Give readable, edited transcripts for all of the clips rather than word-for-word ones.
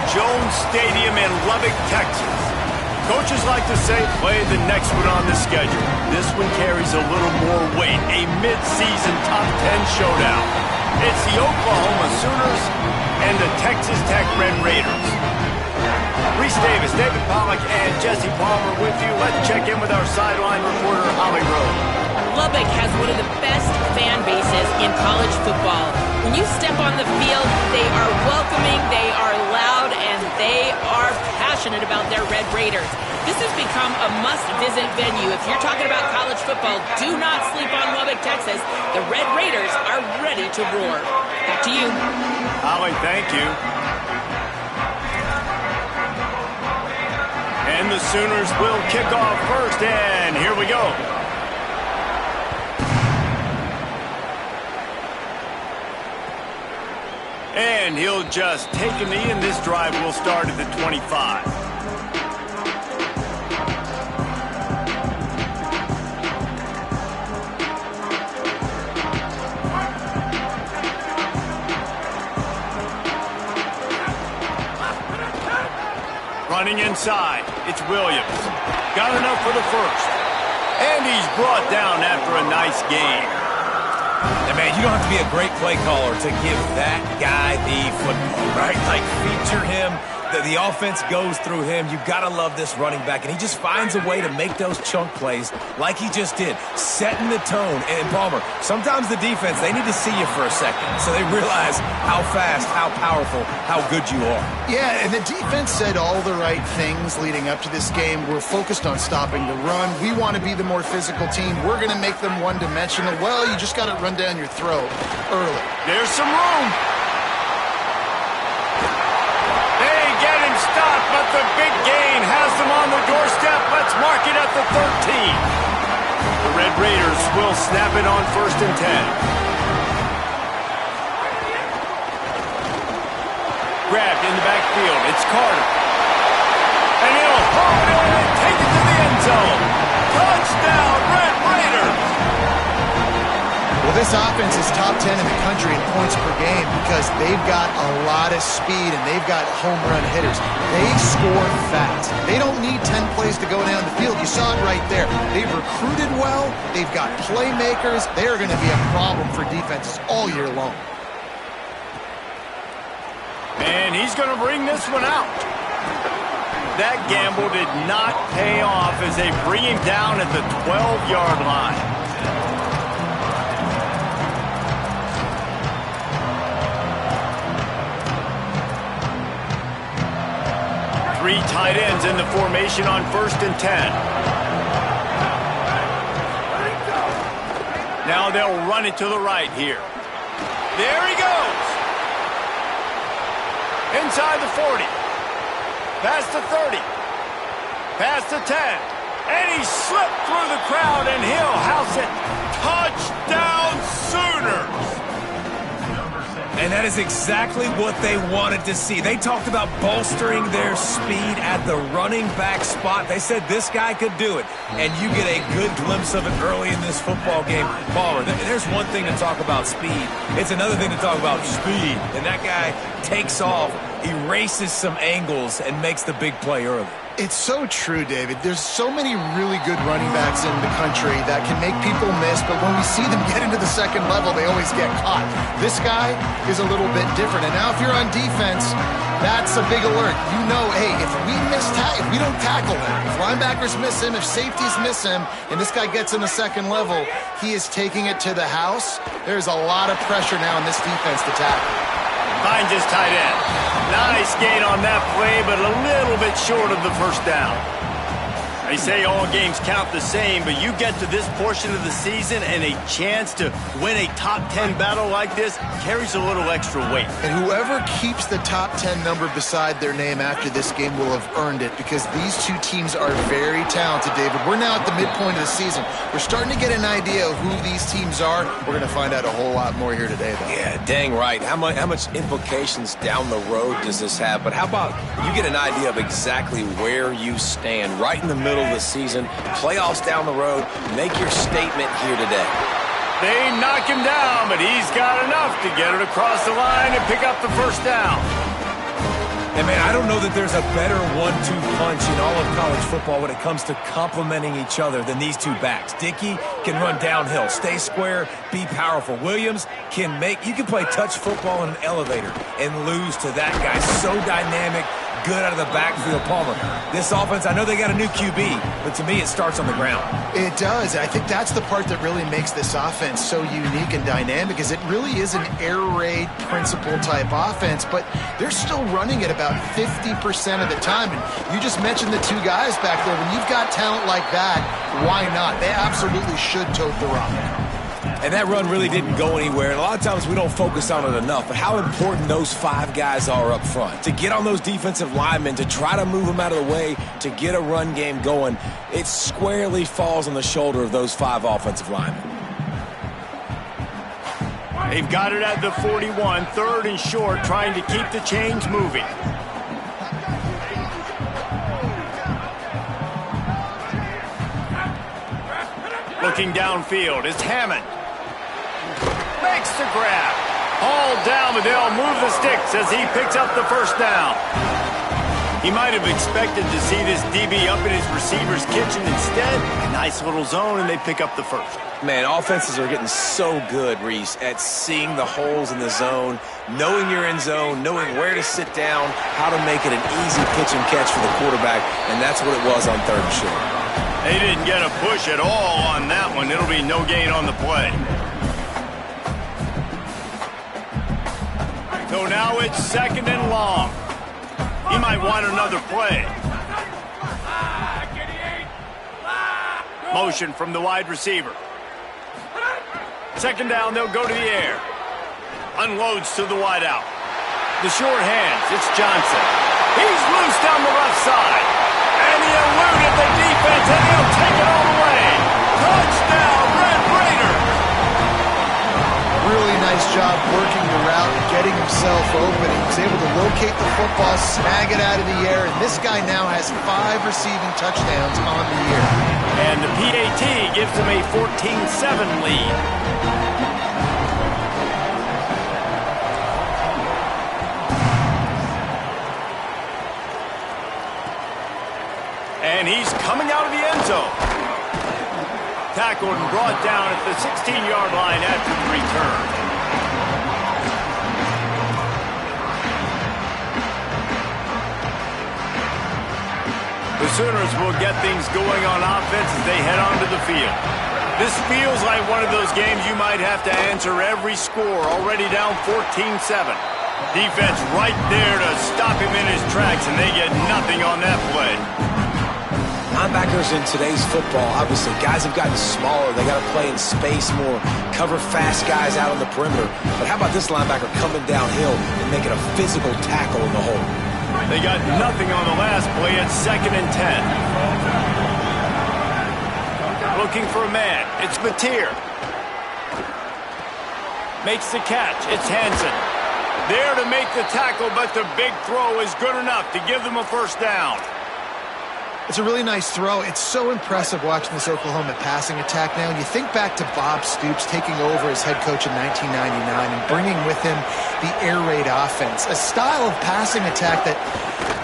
Jones Stadium in Lubbock, Texas. Coaches like to say, play the next one on the schedule. This one carries a little more weight, a mid-season top 10 showdown. It's the Oklahoma Sooners and the Texas Tech Red Raiders. Reese Davis, David Pollack, and Jesse Palmer with you. Let's check in with our sideline reporter, Holly Rowe. Lubbock has one of the best fan bases in college football. When you step on the field, they are welcoming, they are loud, and they are passionate about their Red Raiders. This has become a must-visit venue. If you're talking about college football, do not sleep on Lubbock, Texas. The Red Raiders are ready to roar. Back to you. Holly, thank you. And the Sooners will kick off first, and here we go. And he'll just take a knee, and this drive will start at the 25. Running inside, it's Williams. Got enough for the first. And he's brought down after a nice game. And man, you don't have to be a great play caller to give that guy the football, right? Like, feature him. The offense goes through him. You've got to love this running back. And he just finds a way to make those chunk plays like he just did, setting the tone. And Palmer, sometimes the defense, they need to see you for a second so they realize how fast, how powerful, how good you are. Yeah, and the defense said all the right things leading up to this game. We're focused on stopping the run. We want to be the more physical team. We're going to make them one-dimensional. Well, you just got to run down your throat early. There's some room. Stop, but the big gain has them on the doorstep. Let's mark it at the 13. The Red Raiders will snap it on 1st and 10. Grabbed in the backfield. It's Carter. And he'll hold it and take it to the end zone. Touchdown, Red Raiders! Well, this offense is top 10 in the country in points per game because they've got a lot of speed and they've got home run hitters. They score fast. They don't need 10 plays to go down the field. You saw it right there. They've recruited well. They've got playmakers. They are going to be a problem for defenses all year long. And he's going to bring this one out. That gamble did not pay off as they bring him down at the 12-yard line. Three tight ends in the formation on 1st and 10. Now they'll run it to the right here. There he goes. Inside the 40. Past the 30. Past the 10. And he slipped through the crowd and he'll house it. Touchdown Sooners! And that is exactly what they wanted to see. They talked about bolstering their speed at the running back spot. They said this guy could do it. And you get a good glimpse of it early in this football game. Palmer, there's one thing to talk about speed. It's another thing to talk about speed. And that guy takes off, erases some angles, and makes the big play early. It's so true, David. There's so many really good running backs in the country that can make people miss, but when we see them get into the second level, they always get caught. This guy is a little bit different. And now if you're on defense, that's a big alert. You know, hey, if we don't tackle him, if linebackers miss him, if safeties miss him, and this guy gets in the second level, he is taking it to the house. There's a lot of pressure now in this defense to tackle. Finds his tight end. Nice gain on that play, but a little bit short of the first down. They say all games count the same, but you get to this portion of the season and a chance to win a top 10 battle like this carries a little extra weight. And whoever keeps the top 10 number beside their name after this game will have earned it, because these two teams are very talented, David. We're now at the midpoint of the season. We're starting to get an idea of who these teams are. We're going to find out a whole lot more here today, though. Yeah, dang right. How much implications down the road does this have? But how about you get an idea of exactly where you stand right in the middle of the season, playoffs down the road, make your statement here today. They knock him down, but he's got enough to get it across the line and pick up the first down. And, man, I don't know that there's a better 1-2 punch in all of college football when it comes to complementing each other than these two backs. Dickey can run downhill, stay square, be powerful. Williams can you can play touch football in an elevator and lose to that guy. So dynamic, good out of the backfield. Palmer, this offense, I know they got a new QB, but to me it starts on the ground. It does. I think that's the part that really makes this offense so unique and dynamic, is it really is an air raid principle type offense, but they're still running it about 50% of the time. And you just mentioned the two guys back there. When you've got talent like that, why not? They absolutely should tote the rock. And that run really didn't go anywhere. And a lot of times we don't focus on it enough, but how important those five guys are up front. To get on those defensive linemen, to try to move them out of the way, to get a run game going, it squarely falls on the shoulder of those five offensive linemen. They've got it at the 41, 3rd and short, trying to keep the chains moving. Looking downfield is Hammond. Makes the grab. Hauled down, but they'll move the sticks as he picks up the first down. He might have expected to see this DB up in his receiver's kitchen. Instead, nice little zone, and they pick up the first. Man, offenses are getting so good, Reese, at seeing the holes in the zone, knowing you're in zone, knowing where to sit down, how to make it an easy pitch and catch for the quarterback, and that's what it was on 3rd and short. They didn't get a push at all on that one. It'll be no gain on the play. So now it's 2nd and long. He might want another play. Motion from the wide receiver. 2nd down, they'll go to the air. Unloads to the wideout. The short hands, it's Johnson. He's loose down the left side. And he eluded the defense, and he'll take it all the way. Touchdown, Red Raider! Really nice job working the route and getting himself open. He was able to locate the football, snag it out of the air, and this guy now has 5 receiving touchdowns on the year. And the PAT gives him a 14-7 lead. And he's coming out of the end zone. Tackled and brought down at the 16-yard line after the return. The Sooners will get things going on offense as they head onto the field. This feels like one of those games you might have to answer every score, already down 14-7. Defense right there to stop him in his tracks, and they get nothing on that play. Linebackers in today's football, obviously, guys have gotten smaller. They got to play in space more, cover fast guys out on the perimeter. But how about this linebacker coming downhill and making a physical tackle in the hole? They got nothing on the last play at 2nd and 10. Looking for a man. It's Mateer. Makes the catch. It's Hansen. There to make the tackle, but the big throw is good enough to give them a first down. It's a really nice throw. It's so impressive watching this Oklahoma passing attack now. And you think back to Bob Stoops taking over as head coach in 1999 and bringing with him the air raid offense, a style of passing attack that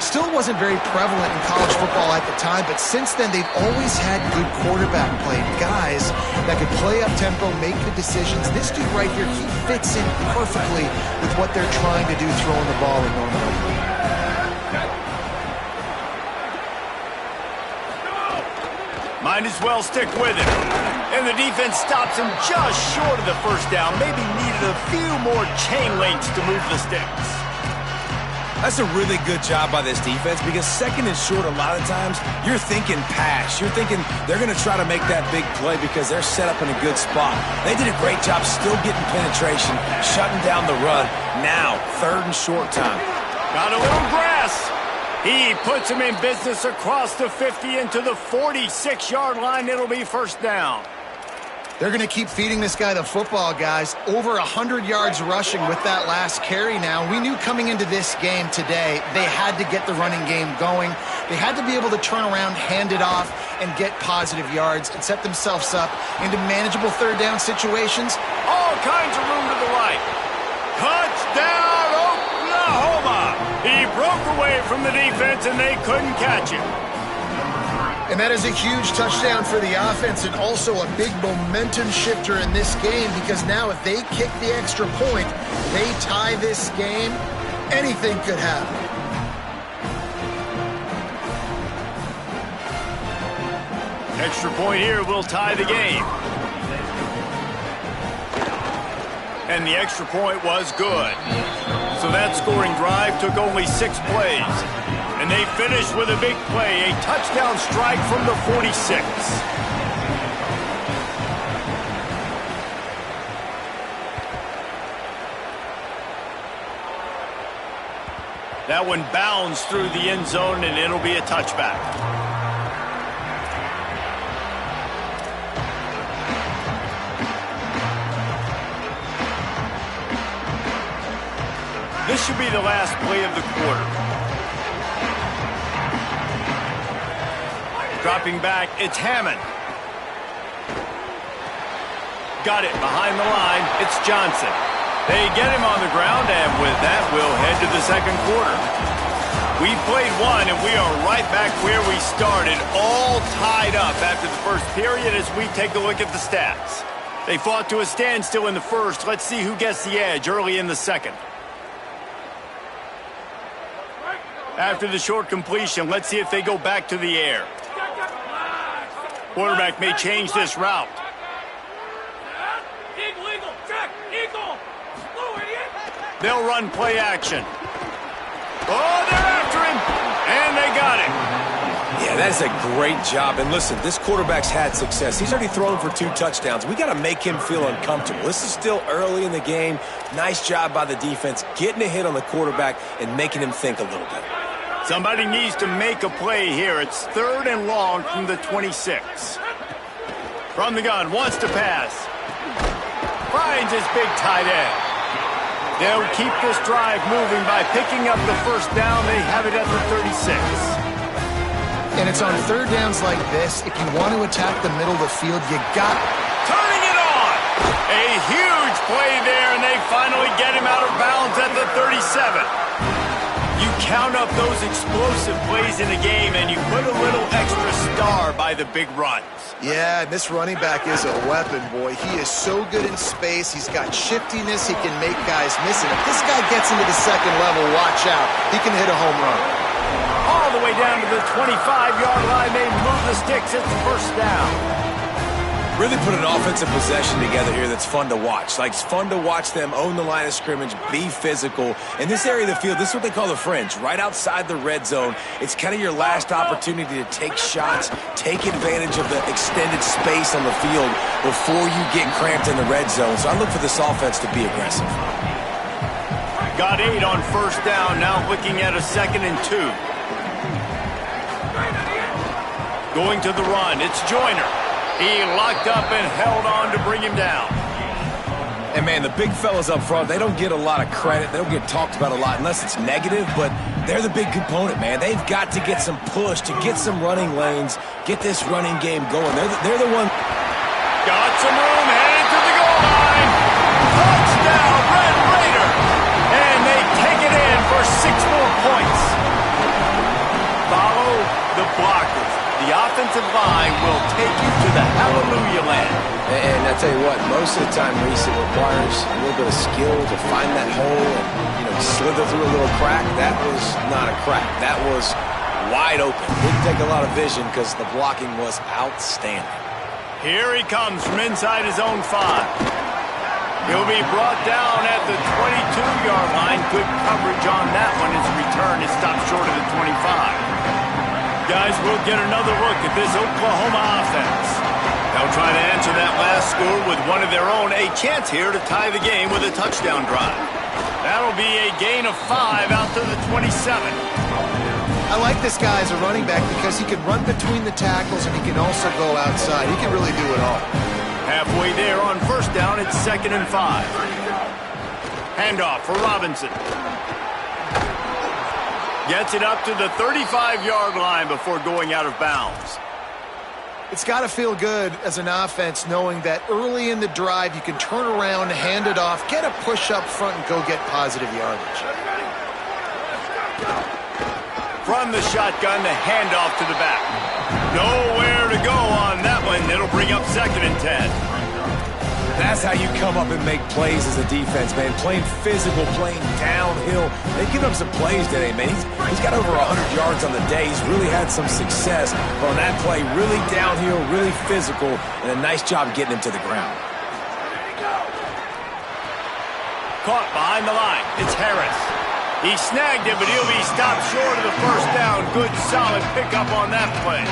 still wasn't very prevalent in college football at the time, but since then they've always had good quarterback play, guys that could play up-tempo, make the decisions. This dude right here, he fits in perfectly with what they're trying to do throwing the ball in Norman. Might as well stick with him. And the defense stops him just short of the first down. Maybe needed a few more chain links to move the sticks. That's a really good job by this defense, because 2nd and short, a lot of times, you're thinking pass. You're thinking they're going to try to make that big play because they're set up in a good spot. They did a great job still getting penetration, shutting down the run. Now, 3rd and short time. Got a little grass. He puts him in business across the 50 into the 46-yard line. It'll be first down. They're going to keep feeding this guy the football, guys. Over 100 yards rushing with that last carry now. We knew coming into this game today, they had to get the running game going. They had to be able to turn around, hand it off, and get positive yards and set themselves up into manageable 3rd down situations. All kinds of room to the right. Touchdown, Oklahoma! He broke away from the defense, and they couldn't catch him. And that is a huge touchdown for the offense and also a big momentum shifter in this game, because now if they kick the extra point, they tie this game, anything could happen. Extra point here will tie the game. And the extra point was good. So that scoring drive took only 6 plays. And they finished with a big play, a touchdown strike from the 46. That one bounds through the end zone, and it'll be a touchback. This should be the last play of the quarter. Dropping back, it's Hammond. Got it behind the line, it's Johnson. They get him on the ground, and with that, we'll head to the second quarter. We played one, and we are right back where we started, all tied up after the first period as we take a look at the stats. They fought to a standstill in the first. Let's see who gets the edge early in the second. After the short completion, let's see if they go back to the air. Quarterback may change this route. They'll run play action. Oh, they're after him, and they got him. Yeah, that is a great job. And listen, this quarterback's had success. He's already thrown for 2 touchdowns. We got to make him feel uncomfortable. This is still early in the game. Nice job by the defense, getting a hit on the quarterback and making him think a little bit. Somebody needs to make a play here. It's 3rd and long from the 26. From the gun, wants to pass. Finds his big tight end. They'll keep this drive moving by picking up the first down. They have it at the 36. And it's on 3rd downs like this. If you want to attack the middle of the field, you got it. Turning it on. A huge play there, and they finally get him out of bounds at the 37. You count up those explosive plays in a game, and you put a little extra star by the big runs. Yeah, and this running back is a weapon, boy. He is so good in space. He's got shiftiness. He can make guys miss it. If this guy gets into the second level, watch out. He can hit a home run. All the way down to the 25-yard line. They move the sticks. It's the first down. Really put an offensive possession together here that's fun to watch. Like, it's fun to watch them own the line of scrimmage, be physical. In this area of the field, this is what they call the fringe, right outside the red zone. It's kind of your last opportunity to take shots, take advantage of the extended space on the field before you get cramped in the red zone. So I look for this offense to be aggressive. Got 8 on first down, now looking at a 2nd and 2. Going to the run, it's Joyner. He locked up and held on to bring him down. And, man, the big fellas up front, they don't get a lot of credit. They don't get talked about a lot unless it's negative, but they're the big component, man. They've got to get some push, to get some running lanes, get this running game going. They're the one. Got some room, headed to the goal line. Touchdown, Red Raider. And they take it in for 6 more points. Follow the blockers. The offensive line will take you to the hallelujah land. And I tell you what, most of the time, Reese, it requires a little bit of skill to find that hole and, slither through a little crack. That was not a crack. That was wide open. Didn't take a lot of vision because the blocking was outstanding. Here he comes from inside his own 5. He'll be brought down at the 22-yard line. Good coverage on that one. His return is stopped short of the 25. Guys, we'll get another look at this Oklahoma offense. They'll try to answer that last score with one of their own. A chance here to tie the game with a touchdown drive. That'll be a gain of 5 out to the 27. I like this guy as a running back because he can run between the tackles and he can also go outside. He can really do it all. Halfway there on first down, it's 2nd and 5. Handoff for Robinson. Gets it up to the 35-yard line before going out of bounds. It's got to feel good as an offense knowing that early in the drive you can turn around, hand it off, get a push up front, and go get positive yardage. From the shotgun, the handoff to the back. Nowhere to go on that one. It'll bring up 2nd and 10. That's how you come up and make plays as a defense, man. Playing physical, playing downhill. They've given up some plays today, man. He's got over 100 yards on the day. He's really had some success. But on that play, really downhill, really physical, and a nice job getting him to the ground. Caught behind the line. It's Harris. He snagged it, but he'll be stopped short of the first down. Good, solid pickup on that play.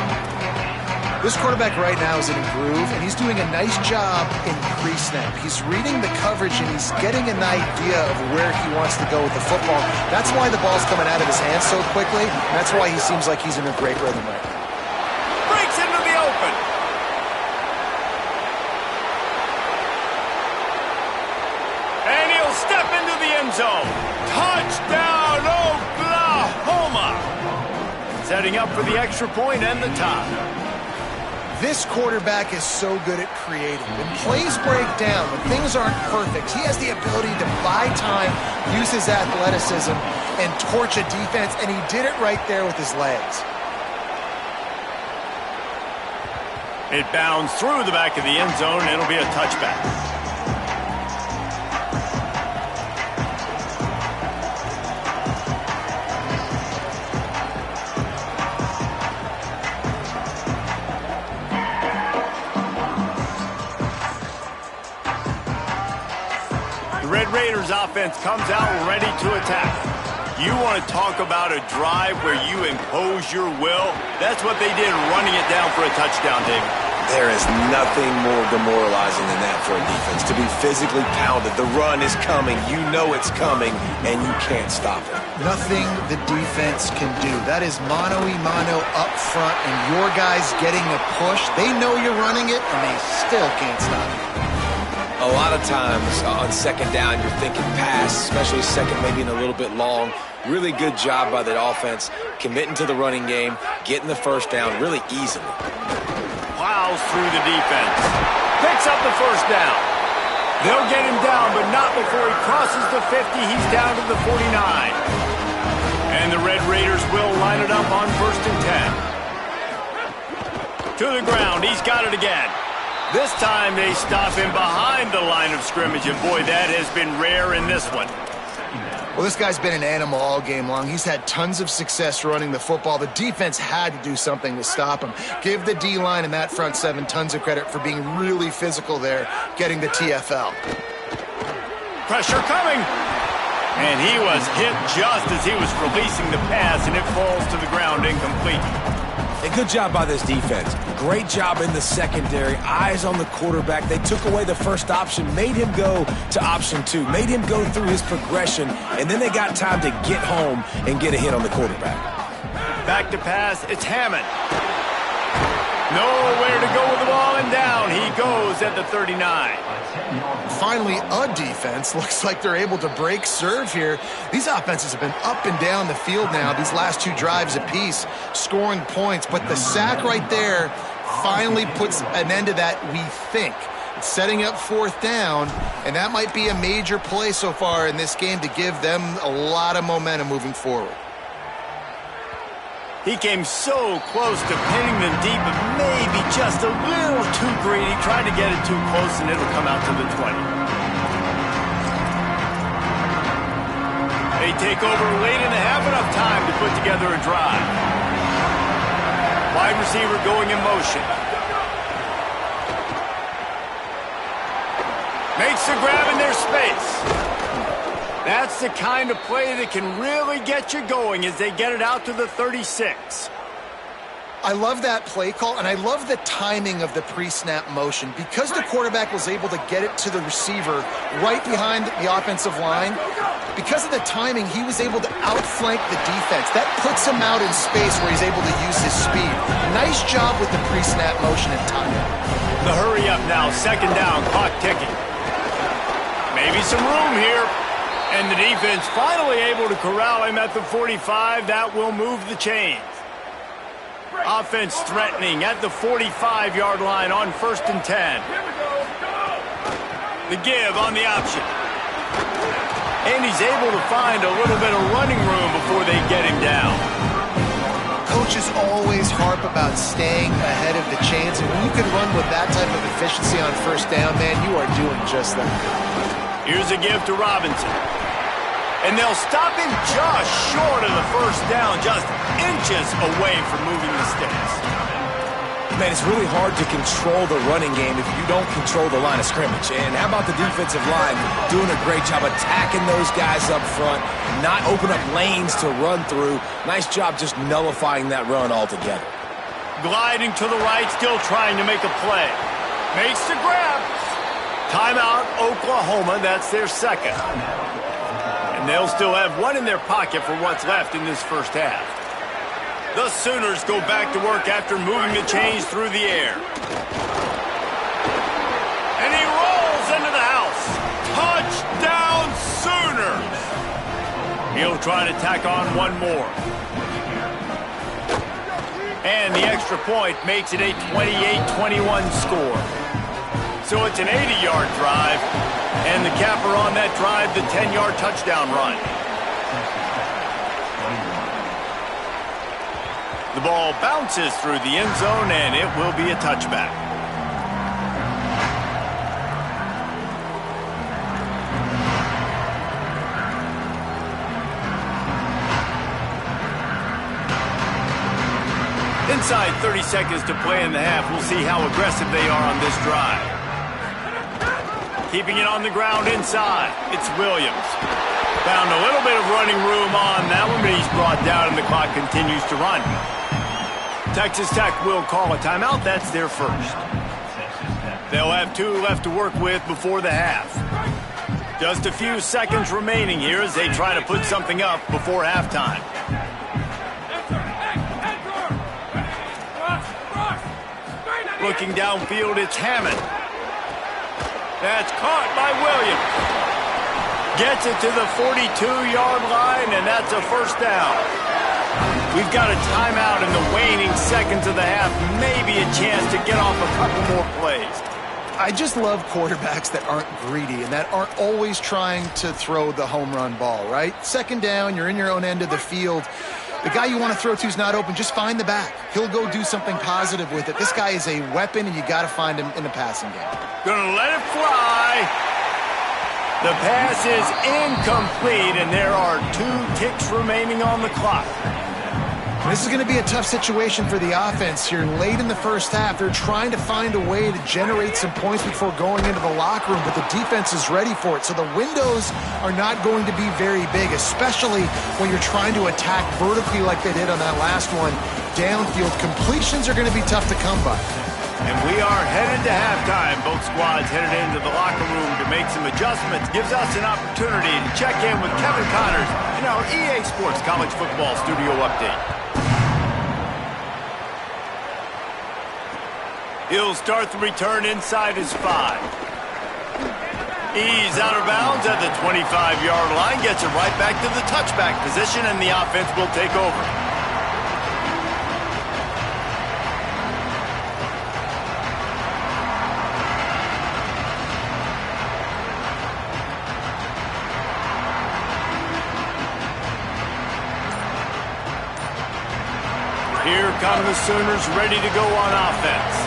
This quarterback right now is in a groove, and he's doing a nice job in pre-snap. He's reading the coverage, and he's getting an idea of where he wants to go with the football. That's why the ball's coming out of his hands so quickly, and that's why he seems like he's in a great rhythm right now. Breaks into the open. And he'll step into the end zone. Touchdown, Oklahoma! Setting up for the extra point and the tie. This quarterback is so good at creating. When plays break down, when things aren't perfect, he has the ability to buy time, use his athleticism, and torch a defense, and he did it right there with his legs. It bounds through the back of the end zone, and it'll be a touchback. Raiders offense comes out ready to attack. You want to talk about a drive where you impose your will? That's what they did, running it down for a touchdown, David. There is nothing more demoralizing than that for a defense, to be physically pounded. The run is coming. You know it's coming, and you can't stop it. Nothing the defense can do. That is mano-a-mano up front, and your guys getting a push. They know you're running it, and they still can't stop it. A lot of times on 2nd down, you're thinking pass, especially 2nd, maybe in a little bit long. Really good job by the offense, committing to the running game, getting the 1st down really easily. Plows through the defense. Picks up the 1st down. They'll get him down, but not before he crosses the 50. He's down to the 49. And the Red Raiders will line it up on 1st and 10. To the ground. He's got it again. This time they stop him behind the line of scrimmage, and boy, that has been rare in this one. Well, this guy's been an animal all game long. He's had tons of success running the football. The defense had to do something to stop him. Give the D-line and that front 7 tons of credit for being really physical there, getting the TFL. Pressure coming. And he was hit just as he was releasing the pass, and it falls to the ground incomplete. A good job by this defense. Great job in the secondary. Eyes on the quarterback. They took away the first option, made him go to option 2, made him go through his progression, and then they got time to get home and get a hit on the quarterback. Back to pass. It's Hammond. Nowhere to go with the ball, and down he goes at the 39. Finally, a defense. Looks like they're able to break serve here. These offenses have been up and down the field now, these last 2 drives apiece, scoring points. But the sack right there finally puts an end to that, we think. It's setting up 4th down, and that might be a major play so far in this game to give them a lot of momentum moving forward. He came so close to pinning them deep, but maybe just a little too greedy. Tried to get it too close, and it'll come out to the 20. They take over late and have enough time to put together a drive. Wide receiver going in motion. Makes the grab in their space. That's the kind of play that can really get you going as they get it out to the 36. I love that play call, and I love the timing of the pre-snap motion. Because the quarterback was able to get it to the receiver right behind the offensive line, because of the timing, he was able to outflank the defense. That puts him out in space where he's able to use his speed. Nice job with the pre-snap motion and timing. The hurry up now, 2nd down, clock ticking. Maybe some room here. And the defense finally able to corral him at the 45. That will move the chains. Offense threatening at the 45-yard line on 1st and 10. The give on the option. And he's able to find a little bit of running room before they get him down. coaches always harp about staying ahead of the chains, and when you can run with that type of efficiency on first down, man, you are doing just that. Here's a give to Robinson. And they'll stop him just short of the first down, just inches away from moving the sticks. Man, it's really hard to control the running game if you don't control the line of scrimmage. And how about the defensive line doing a great job attacking those guys up front, not open up lanes to run through. Nice job just nullifying that run altogether. Gliding to the right, still trying to make a play. Makes the grab. Timeout, Oklahoma. That's their second. And they'll still have one in their pocket for what's left in this first half. The Sooners go back to work after moving the chains through the air. And he rolls into the house. Touchdown, Sooners! He'll try to tack on one more. And the extra point makes it a 28-21 score. So it's an 80-yard drive. And the capper on that drive, the 10-yard touchdown run. The ball bounces through the end zone, and it will be a touchback. Inside 30 seconds to play in the half. We'll see how aggressive they are on this drive. Keeping it on the ground inside. It's Williams. Found a little bit of running room on that one, but he's brought down and the clock continues to run. Texas Tech will call a timeout. That's their first. They'll have 2 left to work with before the half. Just a few seconds remaining here as they try to put something up before halftime. Looking downfield, it's Hammond. That's caught by Williams. Gets it to the 42-yard line, and that's a first down. We've got a timeout in the waning seconds of the half. Maybe a chance to get off a couple more plays. I just love quarterbacks that aren't greedy and that aren't always trying to throw the home run ball, right? Second down, you're in your own end of the field. The guy you want to throw to is not open. Just find the back. He'll go do something positive with it. This guy is a weapon, and you got to find him in the passing game. Gonna let it fly. The pass is incomplete, and there are 2 ticks remaining on the clock. This is going to be a tough situation for the offense here. Late in the first half, they're trying to find a way to generate some points before going into the locker room, but the defense is ready for it. So the windows are not going to be very big, especially when you're trying to attack vertically like they did on that last one. Downfield completions are going to be tough to come by. And we are headed to halftime. Both squads headed into the locker room to make some adjustments. Gives us an opportunity to check in with Kevin Connors in our EA Sports College Football Studio Update. He'll start the return inside his 5. He's out of bounds at the 25-yard line. Gets it right back to the touchback position, and the offense will take over. Here come the Sooners ready to go on offense.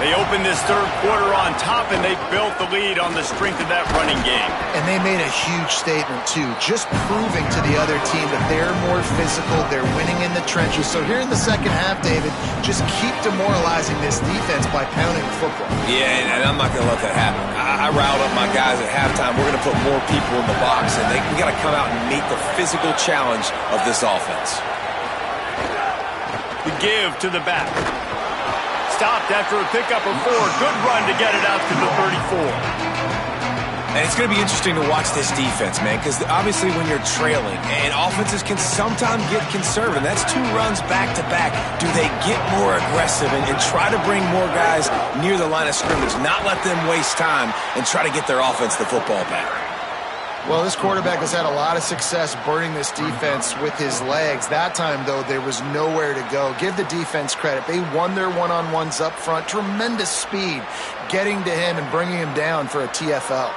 They opened this third quarter on top, and they built the lead on the strength of that running game. And they made a huge statement, too, just proving to the other team that they're more physical, they're winning in the trenches. So here in the second half, David, just keep demoralizing this defense by pounding the football. Yeah, and I'm not going to let that happen. I riled up my guys at halftime. We're going to put more people in the box, and we got to come out and meet the physical challenge of this offense. The give to the back. Stopped after a pickup of 4. Good run to get it out to the 34. And it's going to be interesting to watch this defense, man, because obviously when you're trailing, and offenses can sometimes get conservative. That's 2 runs back-to-back. Do they get more aggressive and try to bring more guys near the line of scrimmage, not let them waste time, and try to get their offense the football back? Well, this quarterback has had a lot of success burning this defense with his legs. That time, though, there was nowhere to go. Give the defense credit. They won their one-on-ones up front. Tremendous speed getting to him and bringing him down for a TFL.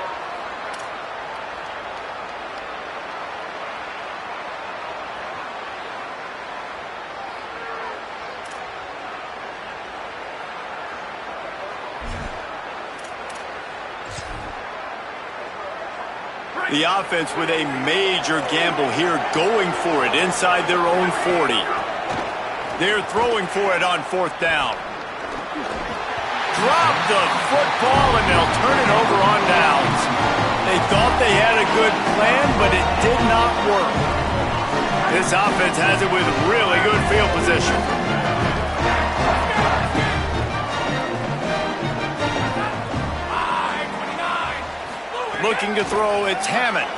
The offense with a major gamble here, going for it inside their own 40. They're throwing for it on 4th down. Drop the football, and they'll turn it over on downs. They thought they had a good plan, but it did not work. This offense has it with really good field position. Looking to throw, it's Hammond.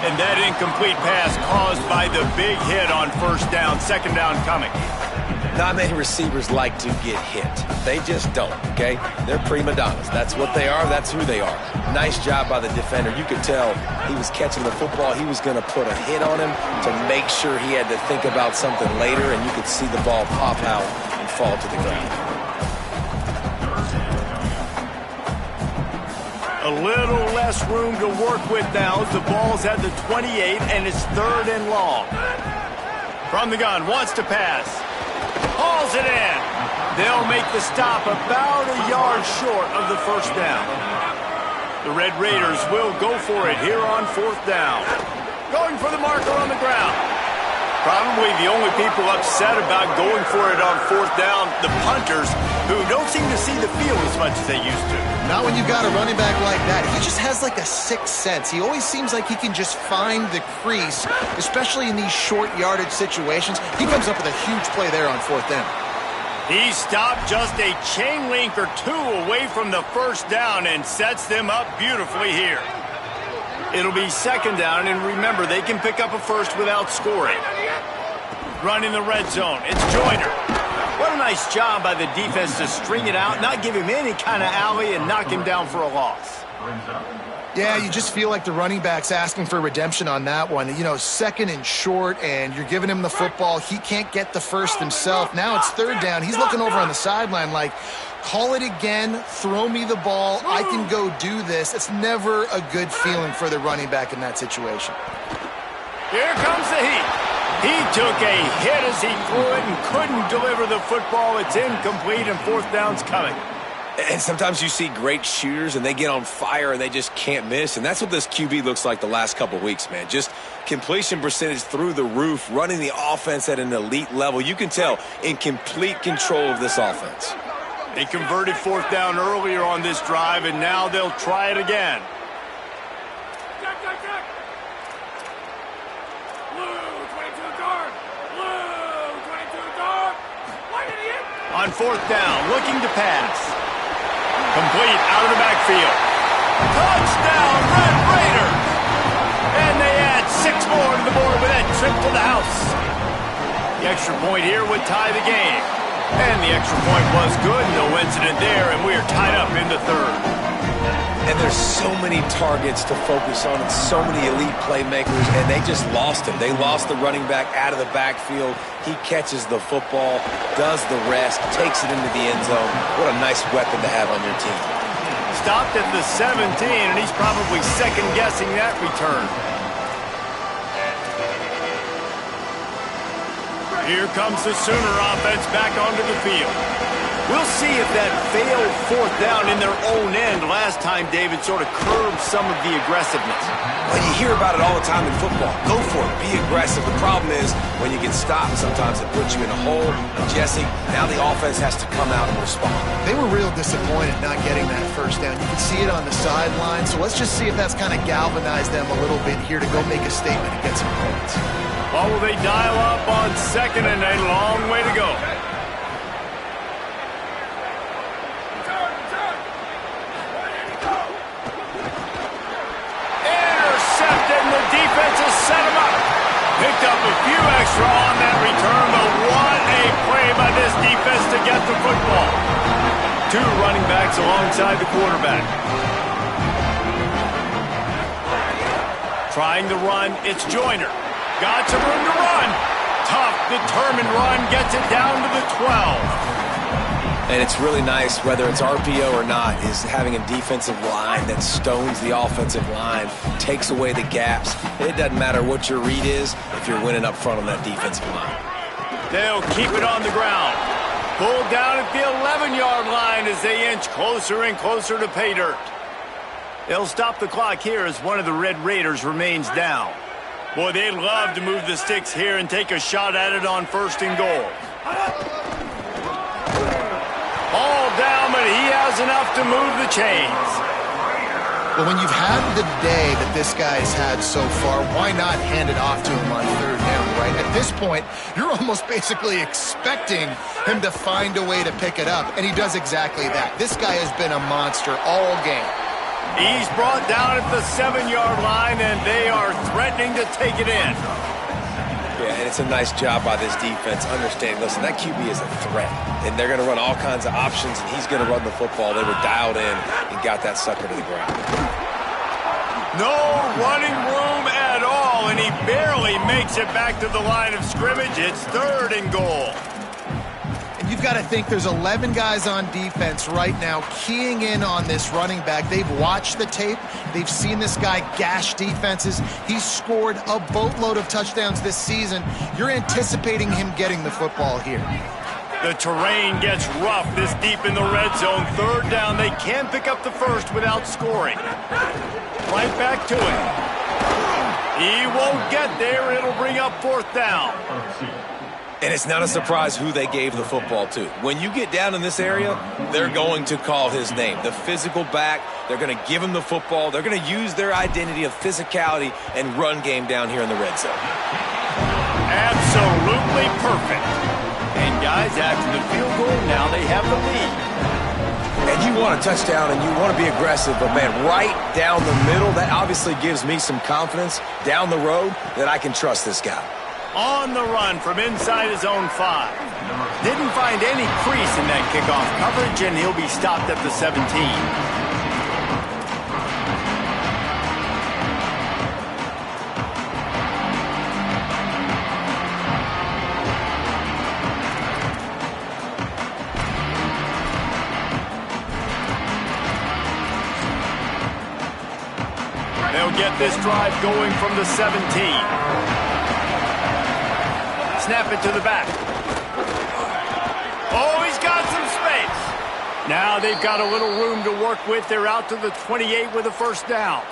And that incomplete pass caused by the big hit on 1st down, 2nd down coming. Not many receivers like to get hit. They just don't, okay? They're prima donnas. That's what they are. That's who they are. Nice job by the defender. You could tell he was catching the football. He was going to put a hit on him to make sure he had to think about something later, and you could see the ball pop out and fall to the ground. A little less room to work with now as the ball's at the 28, and it's 3rd and long. From the gun, wants to pass. Hauls it in. They'll make the stop about a yard short of the 1st down. The Red Raiders will go for it here on 4th down. Going for the marker on the ground. Probably the only people upset about going for it on 4th down, the punters, who don't seem to see the field as much as they used to. Not when you've got a running back like that. He just has like a sixth sense. He always seems like he can just find the crease, especially in these short yardage situations. He comes up with a huge play there on 4th down. He stopped just a chain link or 2 away from the 1st down and sets them up beautifully here. It'll be 2nd down, and remember, they can pick up a 1st without scoring. Running the red zone, it's Joyner. What a nice job by the defense to string it out, not give him any kind of alley, and knock him down for a loss. Yeah, you just feel like the running back's asking for redemption on that one. You know, 2nd and short, and you're giving him the football. He can't get the 1st himself. Now it's 3rd down. He's looking over on the sideline like, call it again, throw me the ball, I can go do this. It's never a good feeling for the running back in that situation. Here comes the heat. He took a hit as he threw it and couldn't deliver the football. It's incomplete, and 4th down's coming. And sometimes you see great shooters, and they get on fire, and they just can't miss. And that's what this QB looks like the last couple weeks, man. Just completion percentage through the roof, running the offense at an elite level. You can tell in complete control of this offense. They converted 4th down earlier on this drive, and now they'll try it again. On 4th down, looking to pass. Complete out of the backfield. Touchdown, Red Raiders! And they add 6 more to the board with that trip to the house. The extra point here would tie the game. And the extra point was good, no incident there, and we are tied up in the 3rd. And there's so many targets to focus on and so many elite playmakers, and they just lost him. They lost the running back out of the backfield. He catches the football, does the rest, takes it into the end zone. What a nice weapon to have on your team. Stopped at the 17, and he's probably second-guessing that return. Here comes the Sooner offense back onto the field. We'll see if that failed 4th down in their own end last time, David, sort of curbed some of the aggressiveness. Well, you hear about it all the time in football. Go for it. Be aggressive. The problem is when you get stopped, sometimes it puts you in a hole. Jesse, now the offense has to come out and respond. They were real disappointed not getting that 1st down. You can see it on the sideline. So let's just see if that's kind of galvanized them a little bit here to go make a statement and get some points. Well, will they dial up on 2nd and a long way to go? Defense has set him up. Picked up a few extra on that return, but what a play by this defense to get the football. 2 running backs alongside the quarterback. Trying to run, it's Joyner. Got some room to run. Tough, determined run, gets it down to the 12. And it's really nice, whether it's RPO or not, is having a defensive line that stones the offensive line, takes away the gaps. It doesn't matter what your read is if you're winning up front on that defensive line. They'll keep it on the ground. Pulled down at the 11-yard line as they inch closer and closer to pay dirt. They'll stop the clock here as one of the Red Raiders remains down. Boy, they'd love to move the sticks here and take a shot at it on 1st and goal. Ball down, but he has enough to move the chains. Well, when you've had the day that this guy's had so far, why not hand it off to him on 3rd down, right? At this point, you're almost basically expecting him to find a way to pick it up, and he does exactly that. This guy has been a monster all game. He's brought down at the 7-yard line, and they are threatening to take it in. Yeah, and it's a nice job by this defense understanding, listen, that QB is a threat, and they're going to run all kinds of options, and he's going to run the football. They were dialed in and got that sucker to the ground. No running room at all, and he barely makes it back to the line of scrimmage. It's 3rd and goal. You've got to think there's 11 guys on defense right now keying in on this running back. They've watched the tape. They've seen this guy gash defenses. He's scored a boatload of touchdowns this season. You're anticipating him getting the football here. The terrain gets rough this deep in the red zone. 3rd down. They can pick up the 1st without scoring. Right back to it. He won't get there. It'll bring up 4th down. And it's not a surprise who they gave the football to. When you get down in this area, they're going to call his name. The physical back, they're going to give him the football. They're going to use their identity of physicality and run game down here in the red zone. Absolutely perfect. And guys, after the field goal, now they have the lead. And you want a touchdown and you want to be aggressive, but man, right down the middle, that obviously gives me some confidence down the road that I can trust this guy. On the run from inside his own 5. Didn't find any crease in that kickoff coverage, and he'll be stopped at the 17. They'll get this drive going from the 17. Snap it to the back. Oh, he's got some space. Now they've got a little room to work with. They're out to the 28 with a 1st down.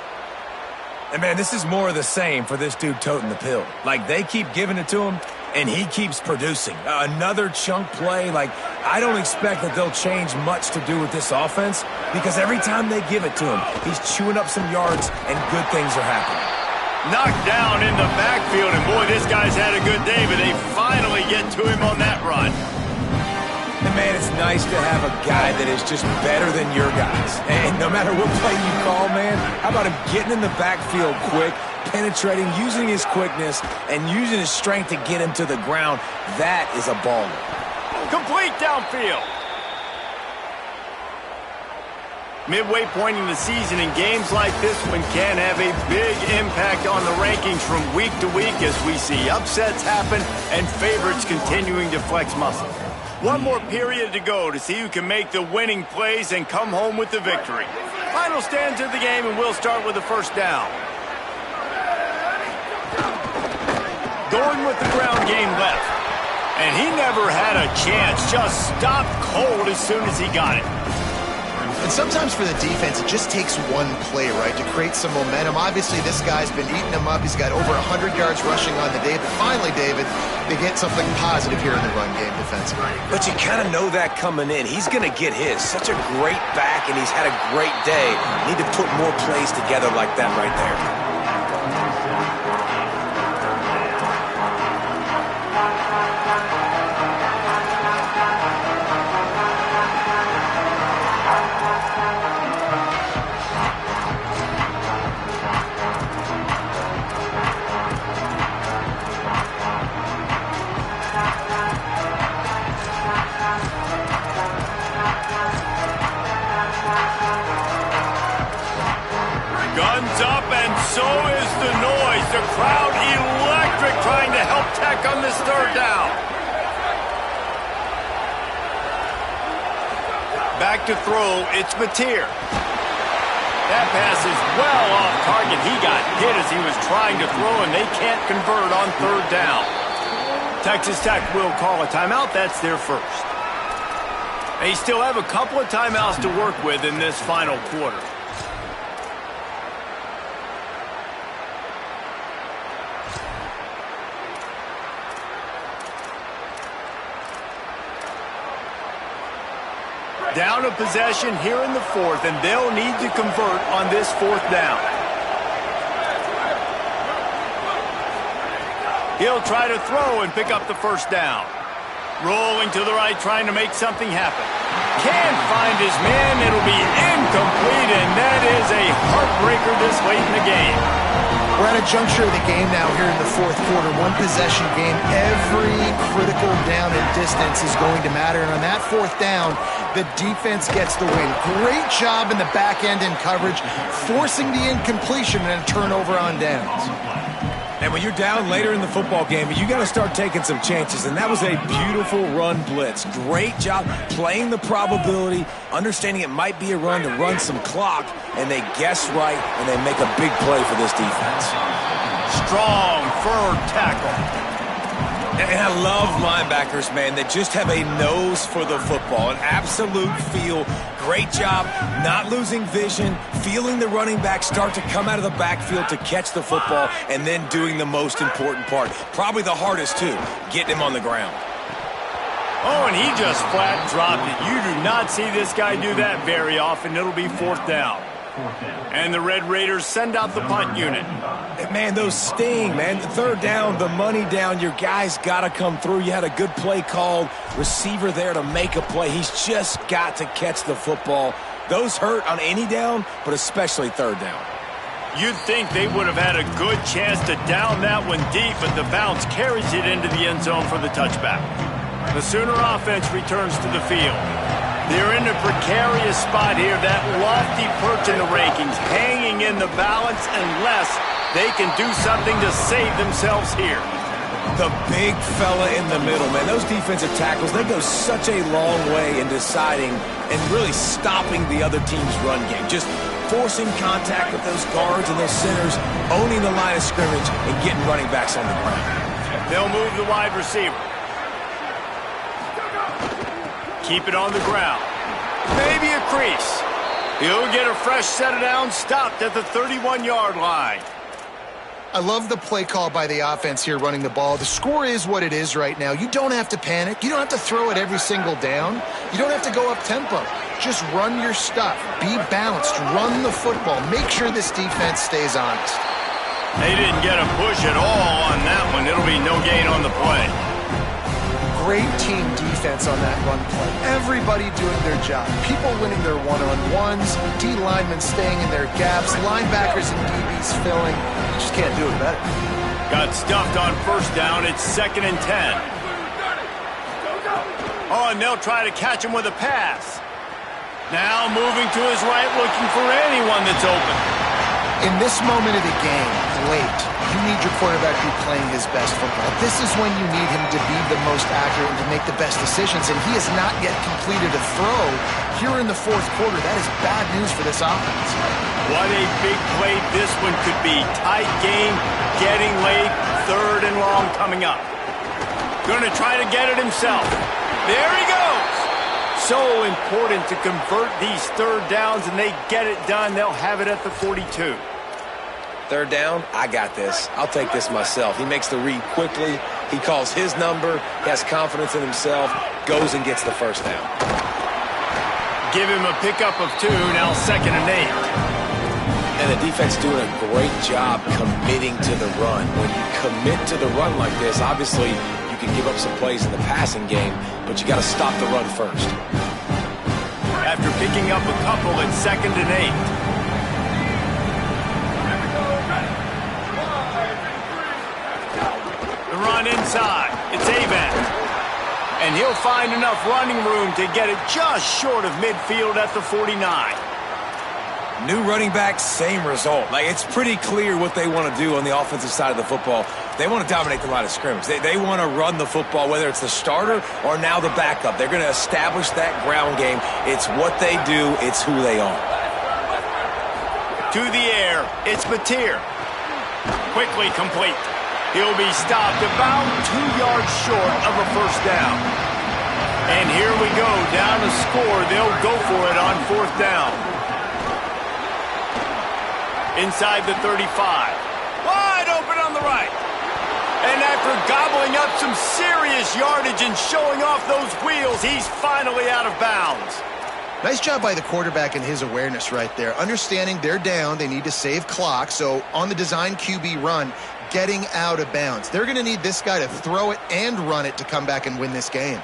And man, this is more of the same for this dude toting the pill. Like, they keep giving it to him, and he keeps producing. Another chunk play. Like, I don't expect that they'll change much to do with this offense, because every time they give it to him, he's chewing up some yards, and good things are happening. Knocked down in the backfield, and boy, this guy's had a good day, but they finally get to him on that run. And man, it's nice to have a guy that is just better than your guys. And no matter what play you call, man, how about him getting in the backfield quick, penetrating, using his quickness, and using his strength to get him to the ground? That is a baller. Complete downfield. Midway point in the season, and games like this one can have a big impact on the rankings from week to week as we see upsets happen and favorites continuing to flex muscle. One more period to go to see who can make the winning plays and come home with the victory. Final stands of the game, and we'll start with the 1st down. Going with the ground game left. And he never had a chance, just stopped cold as soon as he got it. And sometimes for the defense, it just takes one play, right, to create some momentum. Obviously, this guy's been eating them up. He's got over 100 yards rushing on the day. But finally, David, they get something positive here in the run game defensively. But you kind of know that coming in. He's going to get his. Such a great back, and he's had a great day. Need to put more plays together like that right there. So is the noise. The crowd electric trying to help Tech on this 3rd down. Back to throw, it's Mateer. That pass is well off target. He got hit as he was trying to throw, and they can't convert on 3rd down. Texas Tech will call a timeout. That's their 1st. They still have a couple of timeouts to work with in this final quarter. Down a possession here in the fourth, and they'll need to convert on this fourth down. He'll try to throw and pick up the first down. Rolling to the right, trying to make something happen. Can't find his man. It'll be incomplete, and that is a heartbreaker this late in the game. We're at a juncture of the game now here in the fourth quarter. One possession game. Every critical down and distance is going to matter. And on that fourth down, the defense gets the win. Great job in the back end in coverage, forcing the incompletion and a turnover on downs. And when you're down later in the football game, you got to start taking some chances. And that was a beautiful run blitz. Great job playing the probability, understanding it might be a run to run some clock, and they guess right, and they make a big play for this defense. Strong, firm tackle. And I love linebackers, man, that just have a nose for the football, an absolute feel. Great job not losing vision, feeling the running back start to come out of the backfield to catch the football, and then doing the most important part. Probably the hardest, too, getting him on the ground. Oh, and he just flat dropped it. You do not see this guy do that very often. It'll be fourth down. And the Red Raiders send out the punt unit. Man, those sting, man. The third down, the money down. Your guys got to come through. You had a good play called. Receiver there to make a play. He's just got to catch the football. Those hurt on any down, but especially third down. You'd think they would have had a good chance to down that one deep, but the bounce carries it into the end zone for the touchback. The Sooner offense returns to the field. They're in a precarious spot here, that lofty perch in the rankings, hanging in the balance unless they can do something to save themselves here. The big fella in the middle, man. Those defensive tackles, they go such a long way in deciding and really stopping the other team's run game. Just forcing contact with those guards and those centers, owning the line of scrimmage, and getting running backs on the ground. They'll move the wide receiver. Keep it on the ground. Maybe a crease. He'll get a fresh set of downs, stopped at the 31-yard line. I love the play call by the offense here running the ball. The score is what it is right now. You don't have to panic. You don't have to throw it every single down. You don't have to go up tempo. Just run your stuff. Be balanced. Run the football. Make sure this defense stays honest. They didn't get a push at all on that one. It'll be no gain on the play. Great team defense on that run play. Everybody doing their job. People winning their one-on-ones, D linemen staying in their gaps, linebackers and DBs filling. You just can't do it better. Got stuffed on first down. It's 2nd and 10. Oh, and they'll try to catch him with a pass. Now moving to his right, looking for anyone that's open. In this moment of the game, late, you need your quarterback to be playing his best football. This is when you need him to be the most accurate and to make the best decisions, and he has not yet completed a throw here in the fourth quarter. That is bad news for this offense. What a big play this one could be. Tight game, getting late, 3rd and long coming up. Going to try to get it himself. There he goes. So important to convert these third downs, and they get it done. They'll have it at the 42. Third down, I got this. I'll take this myself. He makes the read quickly. He calls his number. He has confidence in himself. Goes and gets the first down. Give him a pickup of 2. Now 2nd and 8. And the defense doing a great job committing to the run. When you commit to the run like this, obviously you can give up some plays in the passing game, but you got to stop the run first. After picking up a couple at 2nd and 8. Run inside. It's Avant. And he'll find enough running room to get it just short of midfield at the 49. New running back, same result. Like, it's pretty clear what they want to do on the offensive side of the football. They want to dominate the line of scrimmage. They want to run the football, whether it's the starter or now the backup. They're going to establish that ground game. It's what they do. It's who they are. To the air. It's Mateer. Quickly complete. He'll be stopped about 2 yards short of a first down. And here we go, down a score. They'll go for it on 4th down. Inside the 35. Wide open on the right. And after gobbling up some serious yardage and showing off those wheels, he's finally out of bounds. Nice job by the quarterback and his awareness right there. Understanding they're down, they need to save clock. So on the design QB run, getting out of bounds. They're going to need this guy to throw it and run it to come back and win this game.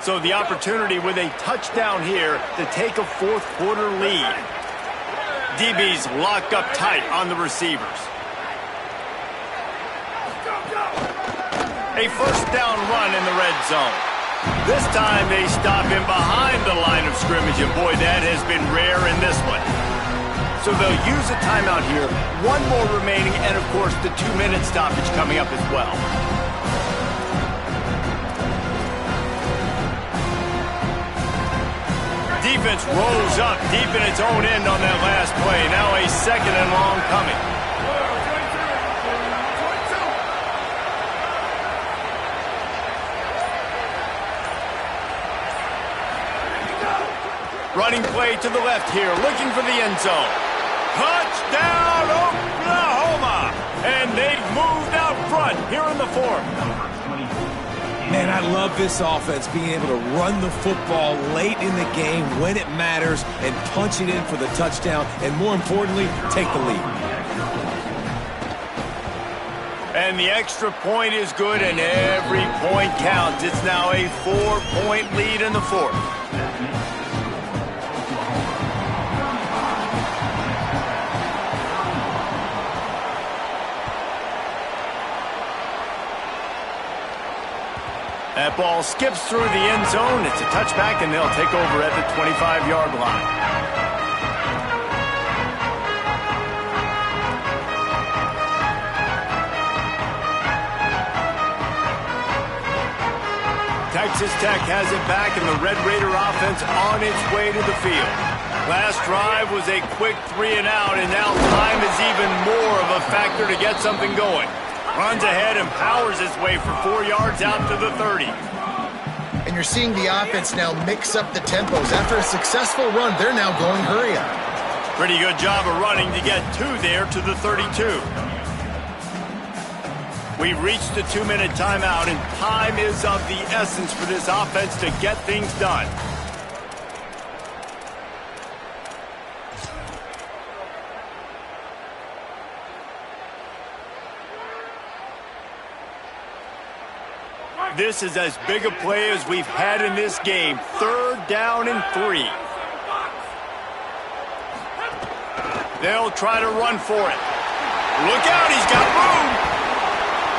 So the opportunity with a touchdown here to take a fourth quarter lead. DB's locked up tight on the receivers. A first down run in the red zone. This time they stop him behind the line of scrimmage, and boy, that has been rare in this one. So they'll use a timeout here. One more remaining, and of course the 2-minute stoppage coming up as well. Defense rolls up deep in its own end on that last play. Now a second and long coming. Running play to the left here, looking for the end zone. Touchdown, Oklahoma! And they've moved out front here in the fourth. Man, I love this offense being able to run the football late in the game when it matters and punch it in for the touchdown, and more importantly, take the lead. And the extra point is good, and every point counts. It's now a 4-point lead in the fourth. That ball skips through the end zone. It's a touchback, and they'll take over at the 25-yard line. Texas Tech has it back, and the Red Raider offense on its way to the field. Last drive was a quick 3-and-out, and now time is even more of a factor to get something going. Runs ahead and powers his way for 4 yards out to the 30. And you're seeing the offense now mix up the tempos. After a successful run, they're now going hurry up. Pretty good job of running to get 2 there to the 32. We've reached the 2-minute timeout, and time is of the essence for this offense to get things done. This is as big a play as we've had in this game. 3rd down and 3. They'll try to run for it. Look out, he's got room.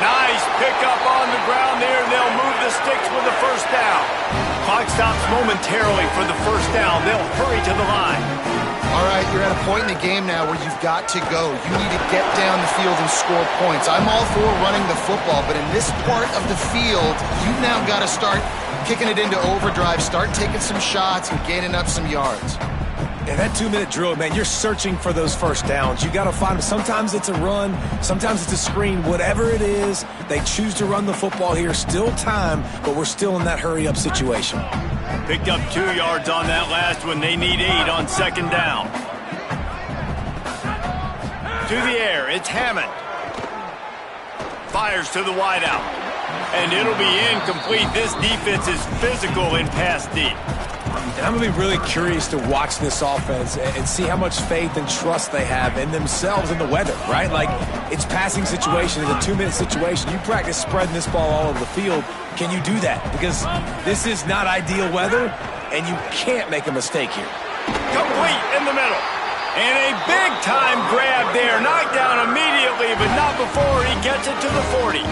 Nice pickup on the ground there. They'll move the sticks with the first down. Clock stops momentarily for the first down. They'll hurry to the line. All right, you're at a point in the game now where you've got to go. You need to get down the field and score points. I'm all for running the football, but in this part of the field, you've now got to start kicking it into overdrive, start taking some shots and gaining up some yards. And that 2-minute drill, man, you're searching for those first downs. You got to find them. Sometimes it's a run, sometimes it's a screen. Whatever it is, they choose to run the football here. Still time, but we're still in that hurry-up situation. Picked up 2 yards on that last one. They need 8 on 2nd down. To the air, it's Hammond. Fires to the wideout. And it'll be incomplete. This defense is physical in pass deep. And I'm going to be really curious to watch this offense and see how much faith and trust they have in themselves and the weather, right? Like, it's passing situation, it's a 2-minute situation. You practice spreading this ball all over the field. Can you do that? Because this is not ideal weather, and you can't make a mistake here. Complete in the middle. And a big-time grab there. Knocked down immediately, but not before he gets it to the 40.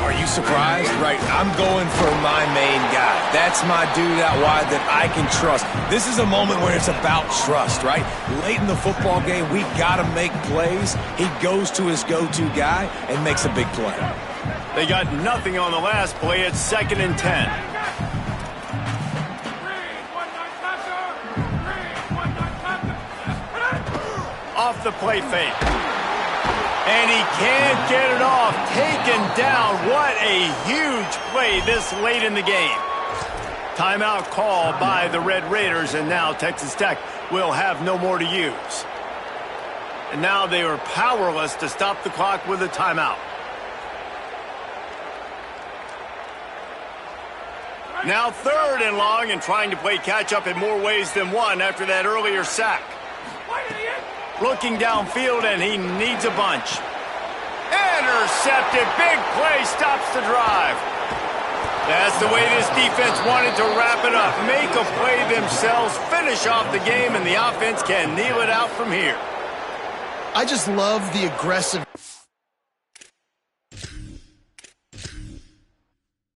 Are you surprised? Right, I'm going for my main guy. That's my dude out wide that I can trust. This is a moment where it's about trust, right? Late in the football game, we got to make plays. He goes to his go-to guy and makes a big play. They got nothing on the last play. It's 2nd and 10. Off the play fake. And he can't get it off. Taken down. What a huge play this late in the game. Timeout called by the Red Raiders, and now Texas Tech will have no more to use. And now they are powerless to stop the clock with a timeout. Now 3rd and long and trying to play catch-up in more ways than one after that earlier sack. Looking downfield, and he needs a bunch. Intercepted. Big play stops the drive. That's the way this defense wanted to wrap it up. Make a play themselves, finish off the game, and the offense can kneel it out from here. I just love the aggressive...